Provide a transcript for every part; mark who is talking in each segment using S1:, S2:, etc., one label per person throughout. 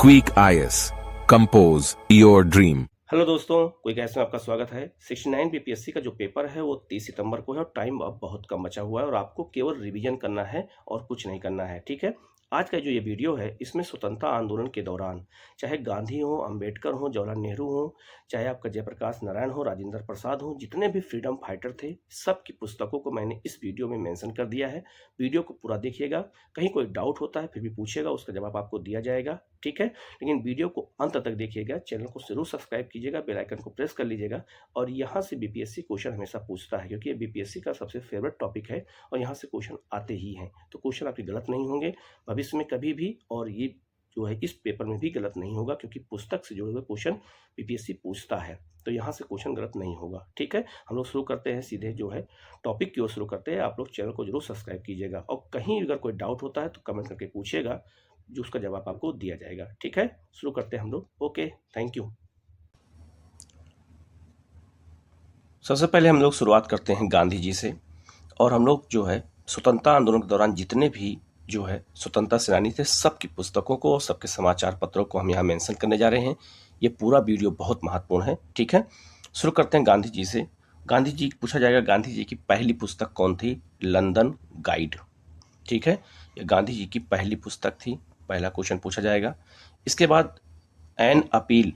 S1: Queek IS. Compose your dream.
S2: Hello दोस्तों, कोई कैसे में आपका स्वागत है। 69 बीपीएससी का जो पेपर है वो 30 सितंबर को है और टाइम अब बहुत कम बचा हुआ है और आपको केवल रिवीजन करना है और कुछ नहीं करना है। ठीक है, आज का जो ये वीडियो है इसमें स्वतंत्रता आंदोलन के दौरान चाहे गांधी हो, अंबेडकर हो, जवाहरलाल नेहरू हो, चाहे आपका जयप्रकाश नारायण हो, राजेंद्र प्रसाद हो, जितने भी फ्रीडम फाइटर थे सबकी पुस्तकों को मैंने इस वीडियो में मेंशन कर दिया है। वीडियो को पूरा देखिएगा, कहीं कोई डाउट होता है फिर भी पूछेगा, उसका जवाब आपको दिया जाएगा। ठीक है, लेकिन वीडियो को अंत तक देखिएगा, चैनल को जरूर सब्सक्राइब कीजिएगा, बेल आइकन को प्रेस कर लीजिएगा। और यहाँ से बीपीएससी क्वेश्चन हमेशा पूछता है क्योंकि ये बीपीएससी का सबसे फेवरेट टॉपिक है और यहाँ से क्वेश्चन आते ही हैं, तो क्वेश्चन आपके गलत नहीं होंगे भविष्य में कभी भी, और ये जो है इस पेपर में भी गलत नहीं होगा क्योंकि पुस्तक से जुड़े हुए क्वेश्चन बीपीएससी पूछता है, तो यहाँ से क्वेश्चन गलत नहीं होगा। ठीक है, हम लोग शुरू करते हैं, सीधे जो है टॉपिक की ओर शुरू करते हैं। आप लोग चैनल को जरूर सब्सक्राइब कीजिएगा और कहीं अगर कोई डाउट होता है तो कमेंट करके पूछिएगा, जो उसका जवाब आपको दिया जाएगा। ठीक है, शुरू करते हैं हम लोग। Okay, thank you. सबसे पहले हम लोग शुरुआत करते हैं गांधी जी से, और हम लोग जो है स्वतंत्रता आंदोलन के दौरान जितने भी जो है स्वतंत्रता सेनानी थे सबकी पुस्तकों को और सबके समाचार पत्रों को हम यहाँ मेंशन करने जा रहे हैं। ये पूरा वीडियो बहुत महत्वपूर्ण है। ठीक है, शुरू करते हैं गांधी जी से। गांधी जी पूछा जाएगा गांधी जी की पहली पुस्तक कौन थी? London guide. ठीक है, ये गांधी जी की पहली पुस्तक थी, पहला क्वेश्चन पूछा जाएगा। इसके बाद an appeal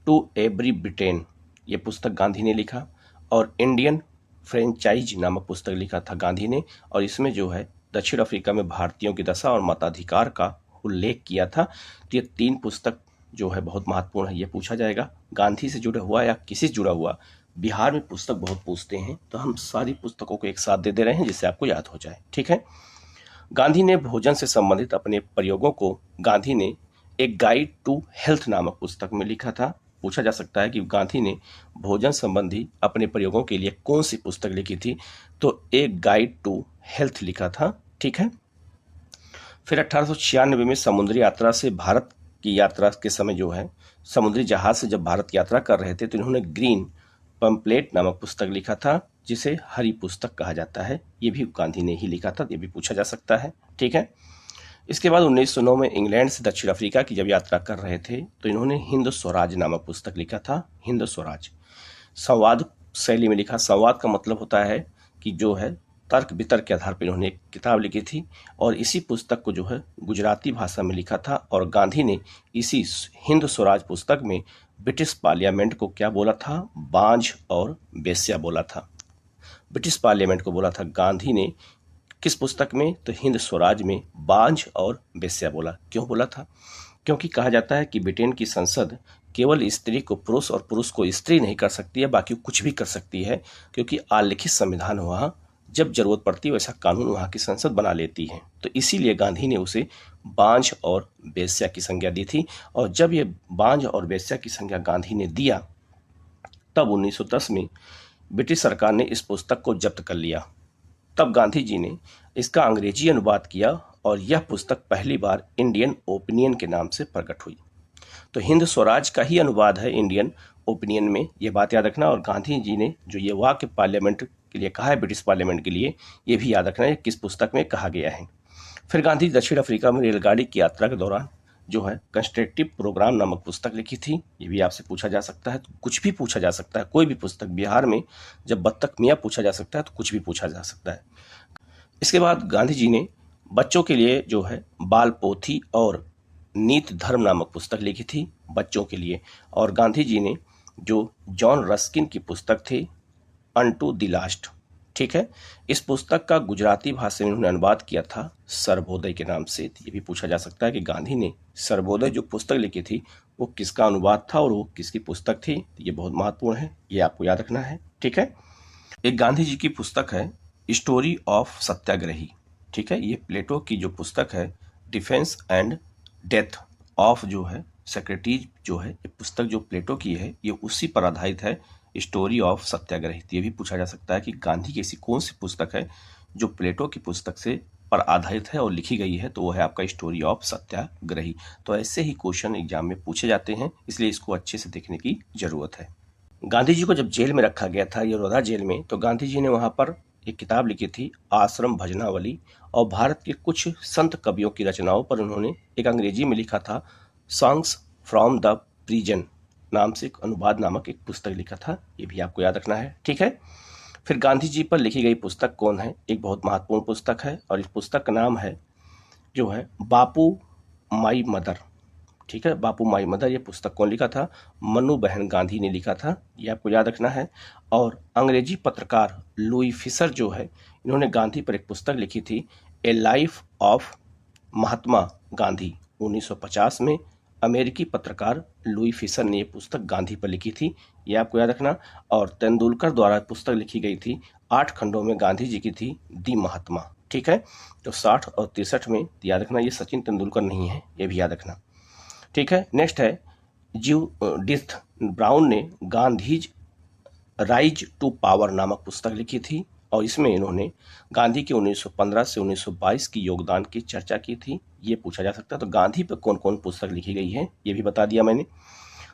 S2: to every Briton, ये पुस्तक गांधी ने लिखा, और इंडियन फ्रेंचाइज नामक पुस्तक लिखा था गांधी ने, और इसमें जो है दक्षिण अफ्रीका में भारतीयों की दशा और मताधिकार का उल्लेख किया था। तो ये तीन पुस्तक जो है बहुत महत्वपूर्ण है, ये पूछा जाएगा। गांधी से जुड़ा हुआ या किसी से जुड़ा हुआ, बिहार में पुस्तक बहुत पूछते हैं तो हम सारी पुस्तकों को एक साथ दे रहे हैं जिससे आपको याद हो जाए। ठीक है, गांधी ने भोजन से संबंधित अपने प्रयोगों को गांधी ने एक गाइड टू हेल्थ नामक पुस्तक में लिखा था। पूछा जा सकता है कि गांधी ने भोजन संबंधी अपने प्रयोगों के लिए कौन सी पुस्तक लिखी थी? तो एक गाइड टू हेल्थ लिखा था। ठीक है, फिर 1896 में समुद्री यात्रा से भारत की यात्रा के समय जो है समुद्री जहाज से जब भारत यात्रा कर रहे थे तो इन्होंने ग्रीन पंपलेट नामक पुस्तक लिखा था, जिसे हरी पुस्तक कहा जाता है। ये भी गांधी ने ही लिखा था, ये भी पूछा जा सकता है। ठीक है, इसके बाद 1909 में इंग्लैंड से दक्षिण अफ्रीका की जब यात्रा कर रहे थे तो इन्होंने हिंद स्वराज नामक पुस्तक लिखा था। हिंद स्वराज संवाद शैली में लिखा। संवाद का मतलब होता है कि जो है तर्क वितर्क के आधार पर इन्होंने एक किताब लिखी थी, और इसी पुस्तक को जो है गुजराती भाषा में लिखा था। और गांधी ने इसी हिंद स्वराज पुस्तक में ब्रिटिश पार्लियामेंट को क्या बोला था? बांझ और बेश्या बोला था। ब्रिटिश पार्लियामेंट को बोला था गांधी ने किस पुस्तक में? तो हिंद स्वराज में बांझ और बेश्या बोला। क्यों बोला था? क्योंकि कहा जाता है कि ब्रिटेन की संसद केवल स्त्री को पुरुष और पुरुष को स्त्री नहीं कर सकती है, बाकी कुछ भी कर सकती है, क्योंकि आलिखित संविधान वहाँ जब जरूरत पड़ती है वैसा कानून वहाँ की संसद बना लेती है। तो इसीलिए गांधी ने उसे बांझ और बेश्या की संज्ञा दी थी। और जब ये बांझ और बेश्या की संज्ञा गांधी ने दिया तब 1910 में ब्रिटिश सरकार ने इस पुस्तक को जब्त कर लिया। तब गांधी जी ने इसका अंग्रेजी अनुवाद किया और यह पुस्तक पहली बार इंडियन ओपिनियन के नाम से प्रकट हुई। तो हिंद स्वराज का ही अनुवाद है इंडियन ओपिनियन में, ये बात याद रखना। और गांधी जी ने जो ये वाक्य पार्लियामेंट के लिए कहा है, ब्रिटिश पार्लियामेंट के लिए, ये भी याद रखना है किस पुस्तक में कहा गया है। फिर गांधी दक्षिण अफ्रीका में रेलगाड़ी की यात्रा के दौरान जो है कंस्ट्रक्टिव प्रोग्राम नामक पुस्तक लिखी थी। ये भी आपसे पूछा जा सकता है, तो कुछ भी पूछा जा सकता है, कोई भी पुस्तक। बिहार में जब बत्तख मियाँ पूछा जा सकता है तो कुछ भी पूछा जा सकता है। इसके बाद गांधी जी ने बच्चों के लिए जो है बाल पोथी और नीत धर्म नामक पुस्तक लिखी थी बच्चों के लिए। और गांधी जी ने जो जॉन रस्किन की पुस्तक थी अनटू द लास्ट, ठीक है, इस पुस्तक का गुजराती भाषा में उन्होंने अनुवाद किया था सर्वोदय के नाम से। ये भी पूछा जा सकता है कि गांधी ने सर्वोदय जो पुस्तक लिखी थी वो किसका अनुवाद था और वो किसकी पुस्तक थी। ये बहुत महत्वपूर्ण है, ये आपको याद रखना है। ठीक है, एक गांधी जी की पुस्तक है स्टोरी ऑफ सत्याग्रही। ठीक है, ये प्लेटो की जो पुस्तक है डिफेंस एंड डेथ ऑफ जो है सेक्रेटरीज, जो है ये पुस्तक जो प्लेटो की है ये उसी पर आधारित है, स्टोरी ऑफ सत्याग्रही। ये भी पूछा जा सकता है कि गांधी की ऐसी कौन सी पुस्तक है जो प्लेटो की पुस्तक से पर आधारित है और लिखी गई है, तो वो है आपका स्टोरी ऑफ सत्याग्रही। तो ऐसे ही क्वेश्चन एग्जाम में पूछे जाते हैं, इसलिए इसको अच्छे से देखने की जरूरत है। गांधी जी को जब जेल में रखा गया था यशोदा जेल में, तो गांधी जी ने वहां पर एक किताब लिखी थी आश्रम भजनावली, और भारत के कुछ संत कवियों की रचनाओं पर उन्होंने एक अंग्रेजी में लिखा था सॉन्ग्स फ्रॉम द प्रिजन नाम से एक अनुवाद नामक एक पुस्तक लिखा था, ये भी आपको याद रखना है। ठीक है, फिर गांधी जी पर लिखी गई पुस्तक कौन है, एक बहुत महत्वपूर्ण पुस्तक है और इस पुस्तक का नाम है जो है बापू माई मदर। ठीक है, बापू माई मदर, ये पुस्तक कौन लिखा था, मनु बहन गांधी ने लिखा था, ये आपको याद रखना है। और अंग्रेजी पत्रकार लुई फिशर जो है, इन्होंने गांधी पर एक पुस्तक लिखी थी, ए लाइफ ऑफ महात्मा गांधी। 1950 में अमेरिकी पत्रकार लुई फिशर ने ये पुस्तक गांधी पर लिखी थी, ये आपको याद रखना। और तेंदुलकर द्वारा पुस्तक लिखी गई थी, 8 खंडों में गांधी जी की थी, दी महात्मा। ठीक है, तो 60 और 63 में याद रखना, ये सचिन तेंदुलकर नहीं है, ये भी याद रखना। ठीक है, नेक्स्ट है जूडिथ ब्राउन ने गांधीज राइज टू पावर नामक पुस्तक लिखी थी और इसमें इन्होंने गांधी के 1915 से 1922 की योगदान की चर्चा की थी, ये पूछा जा सकता है। तो गांधी पर कौन कौन पुस्तक लिखी गई है ये भी बता दिया मैंने।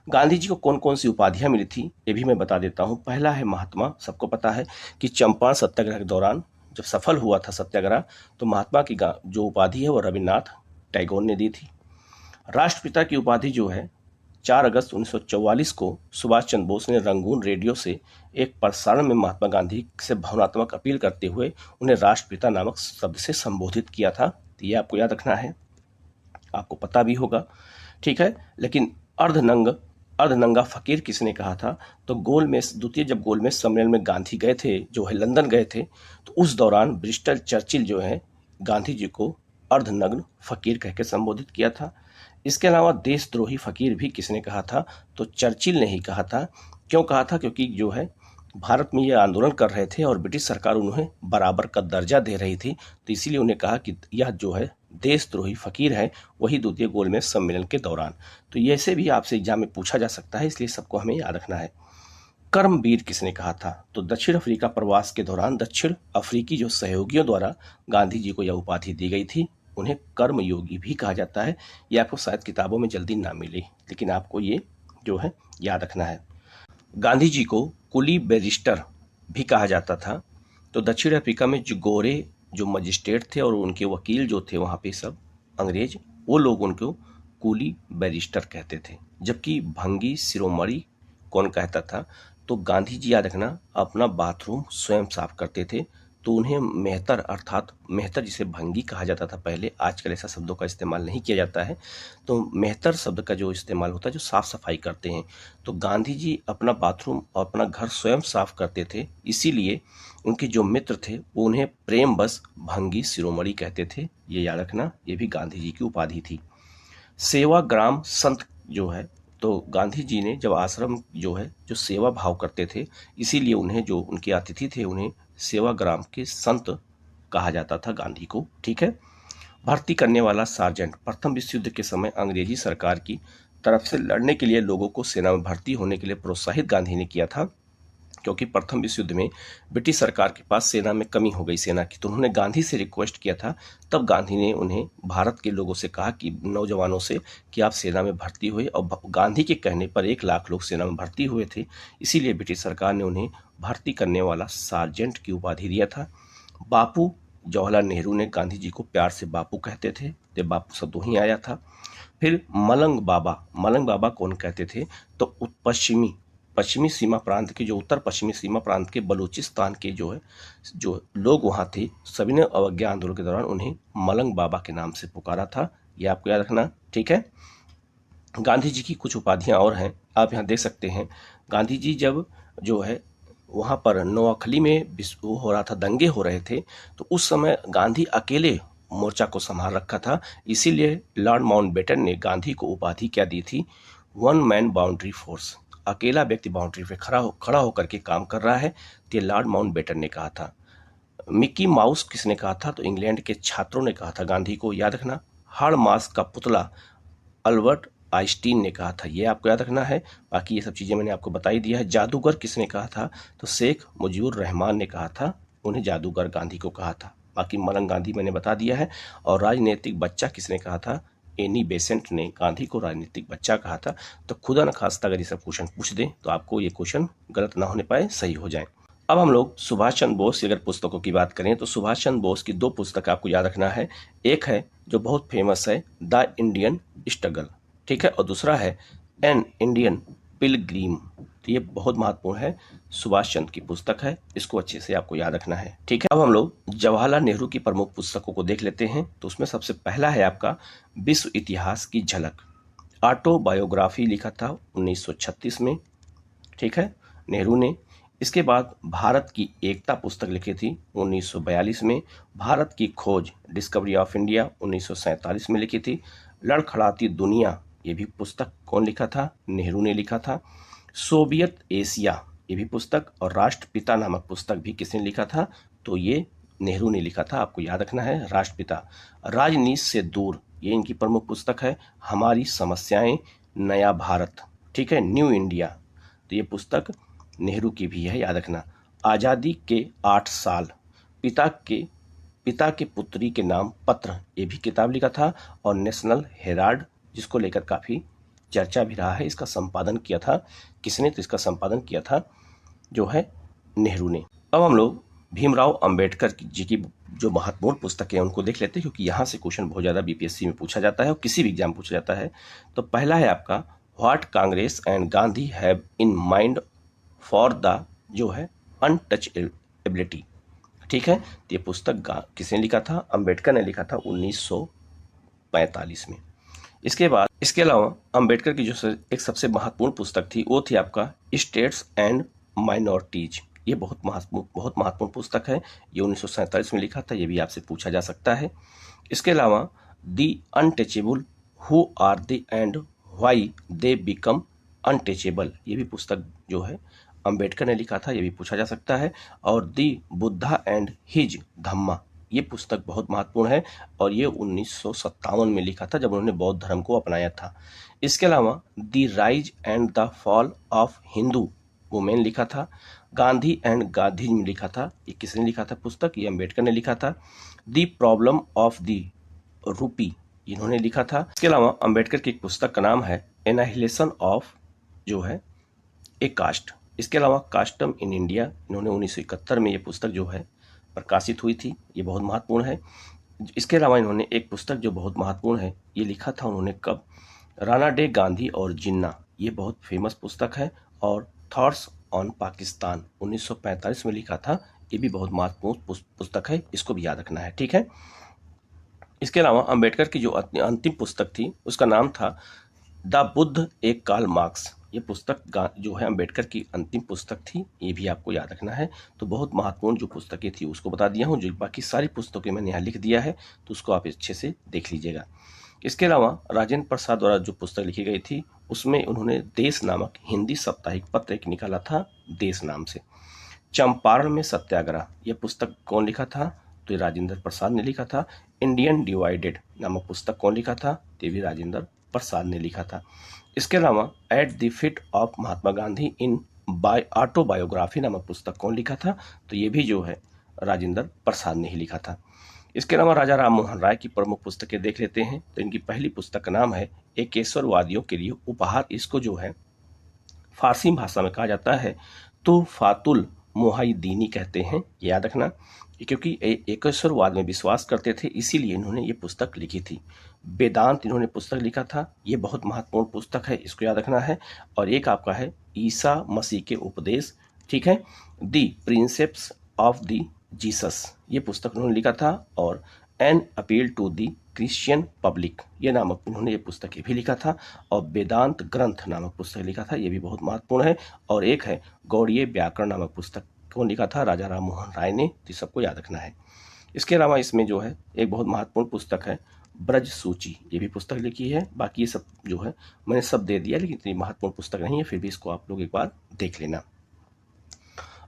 S2: गांधी जी को कौन कौन सी उपाधियां मिली थी ये भी मैं बता देता हूं। पहला है महात्मा, सबको पता है कि चंपारण सत्याग्रह के दौरान जब सफल हुआ था सत्याग्रह, तो महात्मा की जो उपाधि है वो रविन्द्रनाथ टैगोर ने दी थी। राष्ट्रपिता की उपाधि जो है 4 अगस्त 1944 को सुभाष चंद्र बोस ने रंगून रेडियो से एक प्रसारण में महात्मा गांधी से भावनात्मक अपील करते हुए उन्हें राष्ट्रपिता नामक शब्द से संबोधित किया था, तो ये आपको याद रखना है, आपको पता भी होगा। ठीक है, लेकिन अर्धनंगा फकीर किसने कहा था, तो गोलमेज द्वितीय जब गोलमेज सम्मेलन में गांधी गए थे, जो है लंदन गए थे, तो उस दौरान ब्रिस्टल चर्चिल जो है गांधी जी को अर्धनग्न फकीर कह के संबोधित किया था। इसके अलावा देशद्रोही फकीर भी किसने कहा था, तो चर्चिल ने ही कहा था। क्यों कहा था, क्योंकि जो है भारत में ये आंदोलन कर रहे थे और ब्रिटिश सरकार उन्हें बराबर का दर्जा दे रही थी, तो इसीलिए उन्हें कहा कि यह जो है देशद्रोही फकीर है, वही द्वितीय गोलमेज सम्मेलन के दौरान। तो ये ऐसे भी आपसे एग्जाम में पूछा जा सकता है, इसलिए सबको हमें याद रखना है। कर्मवीर किसने कहा था, तो दक्षिण अफ्रीका प्रवास के दौरान दक्षिण अफ्रीकी जो सहयोगियों द्वारा गांधी जी को यह उपाधि दी गई थी, उन्हें कर्मयोगी भी कहा जाता है। ये आपको शायद किताबों में जल्दी ना मिले, लेकिन आपको ये जो है याद रखना है। गांधी जी को कुली बैरिस्टर भी कहा जाता था। तो दक्षिण अफ्रीका में जो गोरे जो मजिस्ट्रेट थे और उनके वकील जो थे वहाँ पे सब अंग्रेज, वो लोग उनको कुली बैरिस्टर कहते थे। जबकि भंगी शिरोमणि कौन कहता था, तो गांधी जी याद रखना अपना बाथरूम स्वयं साफ करते थे, तो उन्हें मेहतर, अर्थात मेहतर जिसे भंगी कहा जाता था पहले, आजकल ऐसा शब्दों का इस्तेमाल नहीं किया जाता है, तो मेहतर शब्द का जो इस्तेमाल होता है जो साफ सफाई करते हैं। तो गांधी जी अपना बाथरूम और अपना घर स्वयं साफ करते थे, इसीलिए उनके जो मित्र थे वो उन्हें प्रेम बस भंगी शिरोमणि कहते थे, ये याद रखना, ये भी गांधी जी की उपाधि थी। सेवाग्राम संत जो है, तो गांधी जी ने जब आश्रम जो है जो सेवा भाव करते थे, इसीलिए उन्हें जो उनके अतिथि थे उन्हें सेवाग्राम के संत कहा जाता था गांधी को। ठीक है, भर्ती करने वाला सार्जेंट, प्रथम विश्व युद्ध के समय अंग्रेजी सरकार की तरफ से लड़ने के लिए लोगों को सेना में भर्ती होने के लिए प्रोत्साहित गांधी ने किया था, क्योंकि प्रथम विश्व युद्ध में ब्रिटिश सरकार के पास सेना में कमी हो गई सेना की, तो उन्होंने गांधी से रिक्वेस्ट किया था। तब गांधी ने उन्हें भारत के लोगों से कहा कि नौजवानों से कि आप सेना में भर्ती हुए, और गांधी के कहने पर 1 लाख लोग सेना में भर्ती हुए थे, इसीलिए ब्रिटिश सरकार ने उन्हें भर्ती करने वाला सार्जेंट की उपाधि दिया था। बापू जवाहरलाल नेहरू ने गांधी जी को प्यार से बापू कहते थे, तो बापू शब्द वहीं आया था। फिर मलंग बाबा कौन कहते थे, तो पश्चिमी सीमा प्रांत के जो उत्तर पश्चिमी सीमा प्रांत के बलूचिस्तान के जो लोग वहाँ थे, सभी ने अवज्ञा आंदोलन के दौरान उन्हें मलंग बाबा के नाम से पुकारा था, ये आपको याद रखना। ठीक है, गांधी जी की कुछ उपाधियां और हैं, आप यहाँ देख सकते हैं। गांधी जी जब जो है वहाँ पर नोआखली में वो हो रहा था, दंगे हो रहे थे, तो उस समय गांधी अकेले मोर्चा को संभाल रखा था, इसीलिए लॉर्ड माउंटबेटन ने गांधी को उपाधि क्या दी थी, 1 मैन बाउंड्री फोर्स, अकेला व्यक्ति बाउंड्री पे खड़ा होकर के काम कर रहा है, तो ये लॉर्ड माउंटबेटन ने कहा था। मिकी माउस किसने कहा था, तो इंग्लैंड के छात्रों ने कहा था गांधी को, याद रखना। हाड़ मास का पुतला अल्बर्ट आइंस्टीन ने कहा था, ये आपको याद रखना है। बाकी ये सब चीज़ें मैंने आपको बता ही दिया है। जादूगर किसने कहा था, तो शेख मुजीबुर रहमान ने कहा था, उन्हें जादूगर गांधी को कहा था। बाकी मलंग गांधी मैंने बता दिया है। और राजनीतिक बच्चा किसने कहा था, एनी बेसेंट ने गांधी को राजनीतिक बच्चा कहा था। तो खुदा न खास्ता अगर ये सब क्वेश्चन पूछ दें तो आपको ये क्वेश्चन गलत ना होने पाए, सही हो जाए। अब हम लोग सुभाष चंद्र बोस की अगर पुस्तकों की बात करें तो सुभाष चंद्र बोस की 2 पुस्तक आपको याद रखना है। एक है जो बहुत फेमस है, द इंडियन स्ट्रगल, ठीक है। और दूसरा है एन इंडियन पिलग्रीम, तो ये बहुत महत्वपूर्ण है, सुभाष चंद्र की पुस्तक है, इसको अच्छे से आपको याद रखना है। ठीक है। अब हम लोग जवाहरलाल नेहरू की प्रमुख पुस्तकों को देख लेते हैं। तो उसमें सबसे पहला है आपका विश्व इतिहास की झलक, ऑटोबायोग्राफी लिखा था 1936 में। ठीक है, नेहरू ने। इसके बाद भारत की एकता पुस्तक लिखी थी 1942 में। भारत की खोज, डिस्कवरी ऑफ इंडिया 1947 में लिखी थी। लड़खड़ाती दुनिया, ये भी पुस्तक कौन लिखा था? नेहरू ने लिखा था। सोवियत एशिया, ये भी पुस्तक। और राष्ट्रपिता नामक पुस्तक भी किसने लिखा था? तो ये नेहरू ने लिखा था, आपको याद रखना है, राष्ट्रपिता। राजनीति से दूर, ये इनकी प्रमुख पुस्तक है। हमारी समस्याएं, नया भारत, ठीक है, न्यू इंडिया, तो ये पुस्तक नेहरू की भी है, याद रखना। आज़ादी के 8 साल, पिता के पुत्री के नाम पत्र, ये भी किताब लिखा था। और नेशनल हेराल्ड, जिसको लेकर काफ़ी चर्चा भी रहा है, इसका संपादन किया था किसने? तो इसका संपादन किया था जो है नेहरू ने। अब हम लोग भीमराव अंबेडकर जी की जो महत्वपूर्ण पुस्तक है उनको देख लेते हैं, क्योंकि यहाँ से क्वेश्चन बहुत ज़्यादा बीपीएससी में पूछा जाता है और किसी भी एग्जाम पूछा जाता है। तो पहला है आपका what Congress and Gandhi have in mind for the जो है अनटचेबिलिटी। ठीक है, तो ये पुस्तक किसने लिखा था? अंबेडकर ने लिखा था 1945 में। इसके अलावा अंबेडकर की जो एक सबसे महत्वपूर्ण पुस्तक थी वो थी आपका स्टेट्स एंड माइनॉरिटीज। ये बहुत महत्वपूर्ण पुस्तक है, ये 1947 में लिखा था, ये भी आपसे पूछा जा सकता है। इसके अलावा the untouchable, who are they and why they become untouchable, ये भी पुस्तक जो है अंबेडकर ने लिखा था, ये भी पूछा जा सकता है। और दी बुद्धा एंड हिज धम्मा, ये पुस्तक बहुत महत्वपूर्ण है और ये 1957 में लिखा था, जब उन्होंने बौद्ध धर्म को अपनाया था। इसके अलावा the rise and the fall of Hindu women लिखा था। गांधी एंड गांधीज्म लिखा था, ये किसने लिखा था पुस्तक? ये अंबेडकर ने लिखा था। The problem of the rupee, इन्होंने लिखा था। इसके अलावा अंबेडकर की एक पुस्तक का नाम है एनाहिलेशन ऑफ जो है ए कास्ट। इसके अलावा कास्टम इन इंडिया, इन्होंने 1971 में ये पुस्तक जो है प्रकाशित हुई थी, ये बहुत महत्वपूर्ण है। इसके अलावा इन्होंने एक पुस्तक जो बहुत महत्वपूर्ण है, ये लिखा था उन्होंने कब? राणा डे गांधी और जिन्ना, ये बहुत फेमस पुस्तक है। और थॉट्स ऑन पाकिस्तान 1945 में लिखा था, ये भी बहुत महत्वपूर्ण पुस्तक है, इसको भी याद रखना है। ठीक है, इसके अलावा अंबेडकर की जो अंतिम पुस्तक थी उसका नाम था द बुद्ध एक कार्ल मार्क्स, ये पुस्तक जो है अंबेडकर की अंतिम पुस्तक थी, ये भी आपको याद रखना है। तो बहुत महत्वपूर्ण जो पुस्तकें थी उसको बता दिया हूँ, जो बाकी सारी पुस्तकें मैंने यहाँ लिख दिया है, तो उसको आप अच्छे से देख लीजिएगा। इसके अलावा राजेंद्र प्रसाद द्वारा जो पुस्तक लिखी गई थी उसमें उन्होंने देश नामक हिंदी साप्ताहिक पत्र एक निकाला था, देश नाम से। चंपारण में सत्याग्रह, यह पुस्तक कौन लिखा था? तो ये राजेंद्र प्रसाद ने लिखा था। इंडियन डिवाइडेड नामक पुस्तक कौन लिखा था? तो ये भी राजेंद्र प्रसाद ने लिखा था। इसके अलावा at the feet of Mahatma Gandhi in autobiography नामक पुस्तक कौन लिखा था? तो ये भी जो है राजेंद्र प्रसाद ने ही लिखा था। इसके अलावा राजा राम मोहन राय की प्रमुख पुस्तकें देख लेते हैं। तो इनकी पहली पुस्तक का नाम है एकेश्वरवादियों के लिए उपहार, इसको जो है फारसी भाषा में कहा जाता है तो फातुल मुहाइदीनी कहते हैं, याद रखना, क्योंकि एकेश्वरवाद में विश्वास करते थे, इसीलिए इन्होंने ये पुस्तक लिखी थी। वेदांत इन्होंने पुस्तक लिखा था, ये बहुत महत्वपूर्ण पुस्तक है, इसको याद रखना है। और एक आपका है ईसा मसीह के उपदेश, ठीक है, दी प्रिंसेप्स ऑफ दी जीसस, ये पुस्तक उन्होंने लिखा था। और an appeal to the Christian public, ये नामक उन्होंने ये पुस्तक भी लिखा था। और वेदांत ग्रंथ नामक पुस्तक लिखा था, ये भी बहुत महत्वपूर्ण है। और एक है गौड़ीय व्याकरण नामक पुस्तक, कौन लिखा था? राजा राम मोहन राय ने, तो सबको याद रखना है। इसके अलावा इसमें जो है एक बहुत महत्वपूर्ण पुस्तक है ब्रज सूची, ये भी पुस्तक लिखी है। बाकी ये सब जो है मैंने सब दे दिया, लेकिन इतनी महत्वपूर्ण पुस्तक नहीं है, फिर भी इसको आप लोग एक बार देख लेना।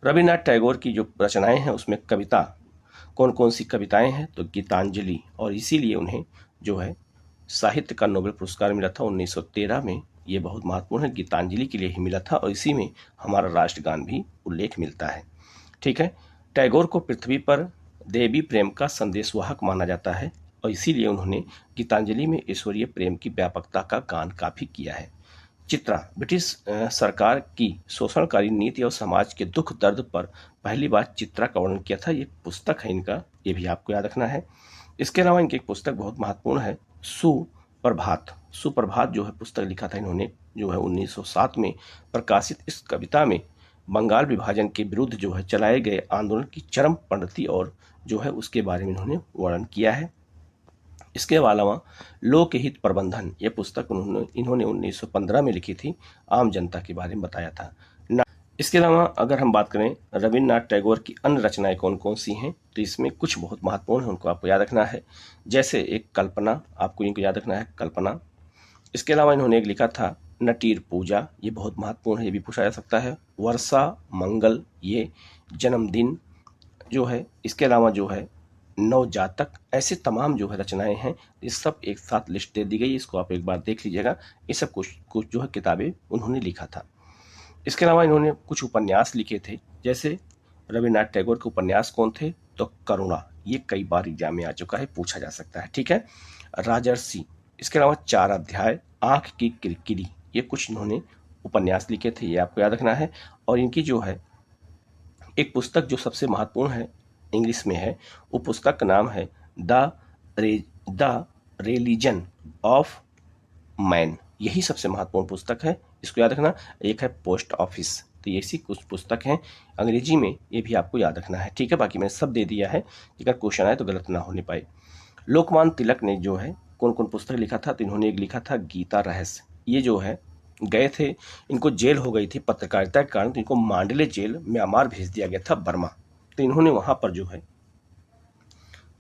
S2: रविन्द्रनाथ टैगोर की जो रचनाएं हैं उसमें कविता कौन कौन सी कविताएं हैं? तो गीतांजलि, और इसीलिए उन्हें जो है साहित्य का नोबेल पुरस्कार मिला था 1913 में, ये बहुत महत्वपूर्ण है, गीतांजलि के लिए ही मिला था। और इसी में हमारा राष्ट्रगान भी उल्लेख मिलता है। ठीक है, टैगोर को पृथ्वी पर देवी प्रेम का संदेशवाहक माना जाता है और इसीलिए उन्होंने गीतांजलि में ईश्वरीय प्रेम की व्यापकता का गान काफी किया है। चित्रा, ब्रिटिश सरकार की शोषणकारी नीति और समाज के दुख दर्द पर पहली बार चित्रा का वर्णन किया था, ये पुस्तक है इनका, ये भी आपको याद रखना है। इसके अलावा इनकी एक पुस्तक बहुत महत्वपूर्ण है, सु प्रभात, सुप्रभात जो है पुस्तक लिखा था इन्होंने, जो है 1907 में प्रकाशित। इस कविता में बंगाल विभाजन के विरुद्ध जो है चलाए गए आंदोलन की चरम पंडिती और जो है उसके बारे में इन्होंने वर्णन किया है। इसके अलावा लोकहित प्रबंधन, ये पुस्तक इन्होंने 1915 में लिखी थी, आम जनता के बारे में बताया था। इसके अलावा अगर हम बात करें रविन्द्रनाथ टैगोर की अन्य रचनाएं कौन कौन सी हैं, तो इसमें कुछ बहुत महत्वपूर्ण है, उनको आपको याद रखना है। जैसे एक कल्पना, आपको इनको याद रखना है, कल्पना। इसके अलावा इन्होंने एक लिखा था नटीर पूजा, ये बहुत महत्वपूर्ण है, ये भी पूछा जा सकता है। वर्षा मंगल, ये जन्मदिन जो है। इसके अलावा जो है नवजातक, ऐसे तमाम जो है रचनाएं हैं, ये सब एक साथ लिस्ट दे दी गई, इसको आप एक बार देख लीजिएगा। ये सब कुछ जो है किताबें उन्होंने लिखा था। इसके अलावा इन्होंने कुछ उपन्यास लिखे थे, जैसे रविन्द्रनाथ टैगोर के उपन्यास कौन थे, तो करुणा, ये कई बार एग्जाम में आ चुका है, पूछा जा सकता है, ठीक है। राजर्षि, इसके अलावा 4 अध्याय, आंख की किरकिरी, ये कुछ इन्होंने उपन्यास लिखे थे, ये आपको याद रखना है। और इनकी जो है एक पुस्तक जो सबसे महत्वपूर्ण है, इंग्लिश में है, वो पुस्तक का नाम है द रिलीजन ऑफ मैन, यही सबसे महत्वपूर्ण पुस्तक है, इसको याद रखना। एक है पोस्ट ऑफिस, तो ऐसी कुछ पुस्तक हैं अंग्रेजी में, ये भी आपको याद रखना है, ठीक है। बाकी मैंने सब दे दिया है, अगर क्वेश्चन आए तो गलत ना होने पाए। लोकमान्य तिलक ने जो है कौन कौन पुस्तक लिखा था, तो इन्होंने एक लिखा था गीता रहस्य, ये जो है गए थे, इनको जेल हो गई थी पत्रकारिता के कारण, तो इनको मांडले जेल म्यांमार भेज दिया गया था, बर्मा। तो इन्होंने वहां पर जो है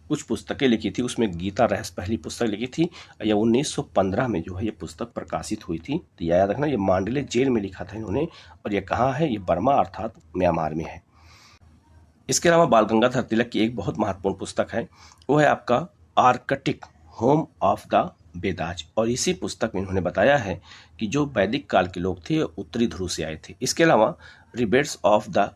S2: कुछ पुस्तकें लिखी थी, उसमें गीता रहस्य पहली पुस्तक लिखी थी। यह 1915 में जो है ये पुस्तक प्रकाशित हुई थी, तो याद रखना, ये मांडले जेल में लिखा था इन्होंने, और ये कहाँ है, ये बर्मा अर्थात म्यांमार में है। इसके अलावा बाल गंगाधर तिलक की एक बहुत महत्वपूर्ण पुस्तक है, वो है आपका Arctic home of the Vedas, और इसी पुस्तक में इन्होंने बताया है कि जो वैदिक काल के लोग थे उत्तरी ध्रुव से आए थे। इसके अलावा rebates of the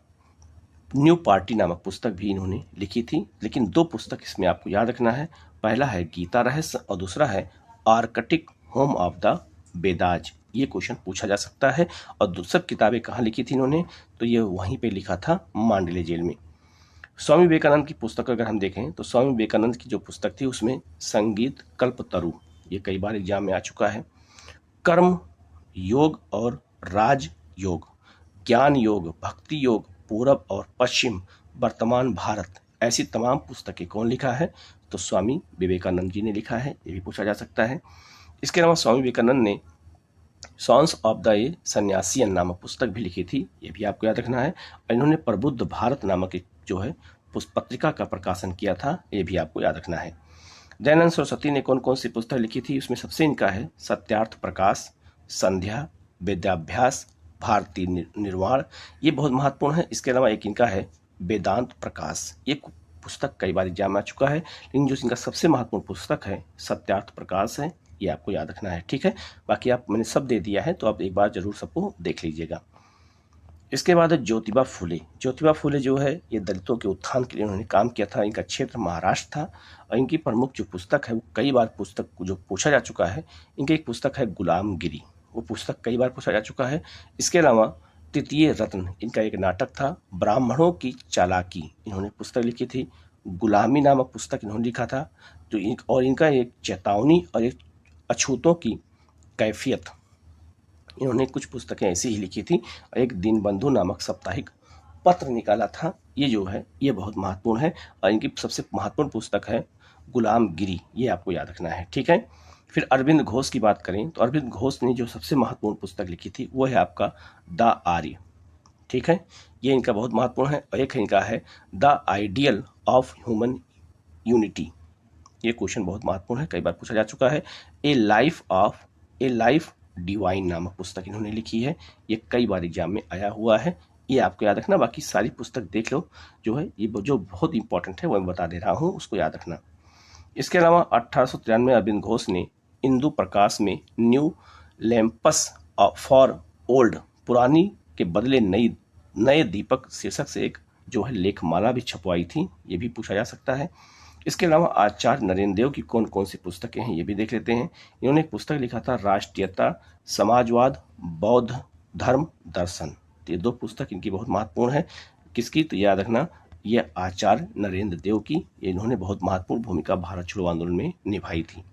S2: new party नामक पुस्तक भी इन्होंने लिखी थी, लेकिन 2 पुस्तक इसमें आपको याद रखना है, पहला है गीता रहस्य और दूसरा है Arctic home of the Vedas, ये क्वेश्चन पूछा जा सकता है। और दूसरी किताबें कहाँ लिखी थी इन्होंने, तो ये वहीं पे लिखा था, मांडले जेल में। स्वामी विवेकानंद की पुस्तक अगर हम देखें, तो स्वामी विवेकानंद की जो पुस्तक थी उसमें संगीत कल्पतरु, ये कई बार एग्जाम में आ चुका है। कर्म योग और राज योग, ज्ञान योग, भक्ति योग, पूरब और पश्चिम, वर्तमान भारत, ऐसी तमाम पुस्तकें कौन लिखा है, तो स्वामी विवेकानंद जी ने लिखा है, ये भी पूछा जा सकता है। इसके अलावा स्वामी विवेकानंद ने सॉन्स ऑफ द ए सन्यासियन नामक पुस्तक भी लिखी थी, ये भी आपको याद रखना है। और इन्होंने प्रबुद्ध भारत नामक एक जो है पत्रिका का प्रकाशन किया था, ये भी आपको याद रखना है। दयानंद सरस्वती ने कौन कौन सी पुस्तक लिखी थी, उसमें सबसे इनका है सत्यार्थ प्रकाश, संध्या, विद्याभ्यास, भारतीय निर्वाण, ये बहुत महत्वपूर्ण है। इसके अलावा एक इनका है वेदांत प्रकाश, ये पुस्तक कई बार एग्जाम में आ चुका है, लेकिन जो इनका सबसे महत्वपूर्ण पुस्तक है सत्यार्थ प्रकाश है, ये आपको याद रखना है, ठीक है। बाकी आप मैंने सब दे दिया है, तो आप एक बार जरूर सबको देख लीजिएगा। इसके बाद है ज्योतिबा फुले। ज्योतिबा फुले जो है ये दलितों के उत्थान के लिए उन्होंने काम किया था, इनका क्षेत्र महाराष्ट्र था, और इनकी प्रमुख जो पुस्तक है वो कई बार पुस्तक जो पूछा जा चुका है, इनकी एक पुस्तक है गुलामगिरी, वो पुस्तक कई बार पूछा जा चुका है। इसके अलावा तृतीय रत्न, इनका एक नाटक था ब्राह्मणों की चालाकी, इन्होंने पुस्तक लिखी थी। गुलामी नामक पुस्तक इन्होंने लिखा था, तो और इनका एक चेतावनी और एक अछूतों की कैफियत, इन्होंने कुछ पुस्तकें ऐसी ही लिखी थी। एक दीनबंधु नामक साप्ताहिक पत्र निकाला था, ये जो है ये बहुत महत्वपूर्ण है, और इनकी सबसे महत्वपूर्ण पुस्तक है गुलामगिरी, ये आपको याद रखना है, ठीक है। फिर अरविंद घोष की बात करें, तो अरविंद घोष ने जो सबसे महत्वपूर्ण पुस्तक लिखी थी वो है आपका द आर्य, ठीक है, ये इनका बहुत महत्वपूर्ण है। और एक इनका है the ideal of human unity, ये क्वेश्चन बहुत महत्वपूर्ण है, कई बार पूछा जा चुका है। ए लाइफ डिवाइन नामक पुस्तक इन्होंने लिखी है, ये कई बार एग्जाम में आया हुआ है, ये आपको याद रखना। बाकी सारी पुस्तक देख लो, जो है ये जो बहुत इंपॉर्टेंट है वो मैं बता दे रहा हूँ, उसको याद रखना। इसके अलावा 1893 में अरविंद घोष ने इंदु प्रकाश में न्यू लैम्पस फॉर ओल्ड, पुरानी के बदले नए दीपक शीर्षक से एक जो है लेखमाला भी छपवाई थी, ये भी पूछा जा सकता है। इसके अलावा आचार्य नरेंद्र देव की कौन कौन सी पुस्तकें हैं, ये भी देख लेते हैं। इन्होंने एक पुस्तक लिखा था राष्ट्रीयता, समाजवाद, बौद्ध धर्म दर्शन, तो ये 2 पुस्तक इनकी बहुत महत्वपूर्ण है। किसकी, तो याद रखना, ये आचार्य नरेंद्र देव की, इन्होंने बहुत महत्वपूर्ण भूमिका भारत छोड़ो आंदोलन में निभाई थी।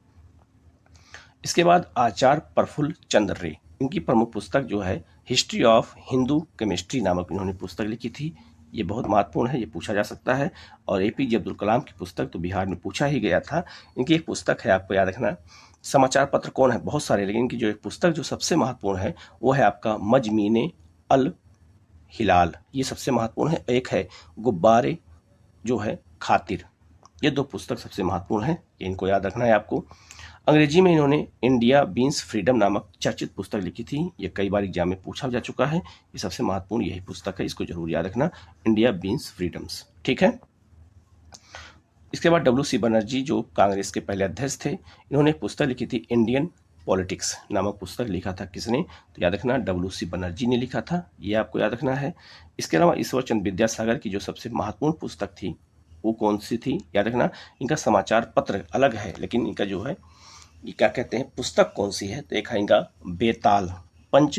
S2: इसके बाद आचार्य प्रफुल्ल चंद्र रे, इनकी प्रमुख पुस्तक जो है हिस्ट्री ऑफ हिंदू केमिस्ट्री नामक इन्होंने पुस्तक लिखी थी। ये बहुत महत्वपूर्ण है, ये पूछा जा सकता है। और एपीजे अब्दुल कलाम की पुस्तक तो बिहार में पूछा ही गया था। इनकी एक पुस्तक है, आपको याद रखना। समाचार पत्र कौन है, बहुत सारे, लेकिन इनकी जो एक पुस्तक जो सबसे महत्वपूर्ण है वो है आपका मजमीने अल हिलाल, ये सबसे महत्वपूर्ण है। एक है गुब्बारे जो है खातिर, ये दो पुस्तक सबसे महत्वपूर्ण है, इनको याद रखना है आपको। अंग्रेजी में इन्होंने इंडिया बीन्स फ्रीडम नामक चर्चित पुस्तक लिखी थी, ये कई बार एग्जाम में पूछा जा चुका है। ये सबसे महत्वपूर्ण यही पुस्तक है, इसको जरूर याद रखना, इंडिया बीन्स फ्रीडम्स, ठीक है। इसके बाद डब्ल्यू.सी. बनर्जी जो कांग्रेस के पहले अध्यक्ष थे, इन्होंने एक पुस्तक लिखी थी इंडियन पॉलिटिक्स नामक पुस्तक लिखा था किसने, तो याद रखना डब्ल्यू.सी. बनर्जी ने लिखा था, ये आपको याद रखना है। इसके अलावा ईश्वर चंद्र विद्यासागर की जो सबसे महत्वपूर्ण पुस्तक थी वो कौन सी थी, याद रखना। इनका समाचार पत्र अलग है, लेकिन इनका जो है ये क्या कहते हैं, पुस्तक कौन सी है, तो एक है इनका बेताल पंच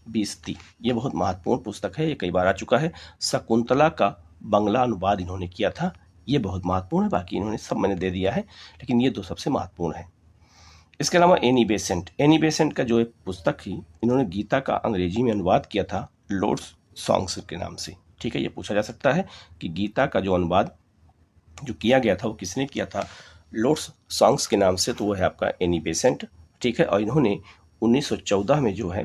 S2: बीसती, ये बहुत महत्वपूर्ण पुस्तक है, ये कई बार आ चुका है। शकुंतला का बंगला अनुवाद इन्होंने किया था, ये बहुत महत्वपूर्ण है। बाकी इन्होंने सब मैंने दे दिया है, लेकिन ये दो सबसे महत्वपूर्ण है। इसके अलावा एनी बेसेंट का जो एक पुस्तक थी, इन्होंने गीता का अंग्रेजी में अनुवाद किया था लॉर्ड्स सॉन्ग्स के नाम से, ठीक है। ये पूछा जा सकता है कि गीता का जो अनुवाद जो किया गया था वो किसने किया था, लॉर्ड्स सॉन्ग्स के नाम से, तो वो है आपका एनी बेसेंट, ठीक है। और इन्होंने 1914 में जो है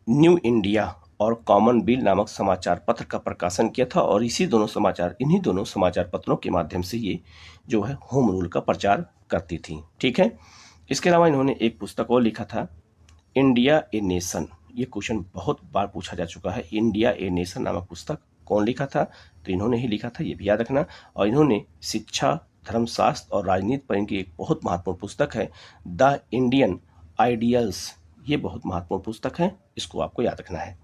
S2: न्यू इंडिया और कॉमनवेल्थ नामक समाचार पत्र का प्रकाशन किया था, और इन्हीं दोनों समाचार पत्रों के माध्यम से ये जो है होम रूल का प्रचार करती थी, ठीक है। इसके अलावा इन्होंने एक पुस्तक और लिखा था इंडिया ए नेशन, ये क्वेश्चन बहुत बार पूछा जा चुका है, इंडिया ए नेशन नामक पुस्तक कौन लिखा था, तो इन्होंने ही लिखा था, ये भी याद रखना। और इन्होंने शिक्षा, धर्मशास्त्र और राजनीति पर इनकी एक बहुत महत्वपूर्ण पुस्तक है द इंडियन आइडियल्स, ये बहुत महत्वपूर्ण पुस्तक है, इसको आपको याद रखना है।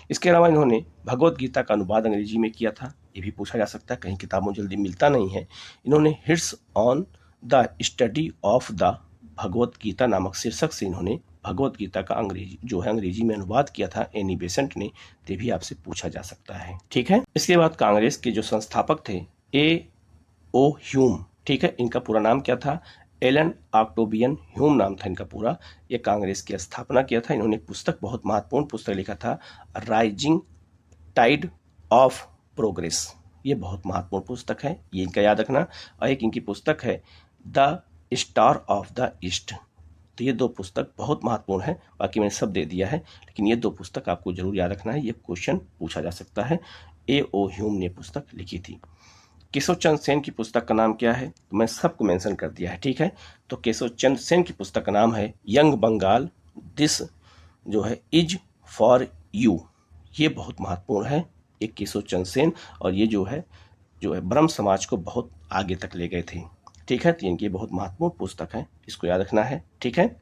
S2: इसके अलावा इन्होंने भगवत गीता का अनुवाद अंग्रेजी में किया था, ये भी पूछा जा सकता है, कहीं किताबों जल्दी मिलता नहीं है। इन्होंने hints on the study of the Bhagavad Gita नामक शीर्षक से इन्होंने भगवत गीता का अंग्रेजी में अनुवाद किया था एनी बेसेंट ने, ये भी आपसे पूछा जा सकता है, ठीक है। इसके बाद कांग्रेस के जो संस्थापक थे A.O. ह्यूम, ठीक है, इनका पूरा नाम क्या था, एलन ऑक्टोबियन ह्यूम नाम था इनका पूरा। ये कांग्रेस की स्थापना किया था। इन्होंने पुस्तक, बहुत महत्वपूर्ण पुस्तक लिखा था राइजिंग टाइड ऑफ प्रोग्रेस, ये बहुत महत्वपूर्ण पुस्तक है, ये इनका याद रखना। और एक इनकी पुस्तक है the star of the east, तो ये दो पुस्तक बहुत महत्वपूर्ण है, बाकी मैंने सब दे दिया है, लेकिन ये दो पुस्तक आपको जरूर याद रखना है, ये क्वेश्चन पूछा जा सकता है। A.O. ह्यूम ने पुस्तक लिखी थी। केशव चंद्र सेन की पुस्तक का नाम क्या है, तो मैं सबको मेंशन कर दिया है, ठीक है। तो केशव चंद्र सेन की पुस्तक का नाम है यंग बंगाल, दिस जो है इज फॉर यू, ये बहुत महत्वपूर्ण है, एक केशव चंद्र सेन, और ये जो है ब्रह्म समाज को बहुत आगे तक ले गए थे, ठीक है। तो इनकी बहुत महत्वपूर्ण पुस्तक है, इसको याद रखना है, ठीक है।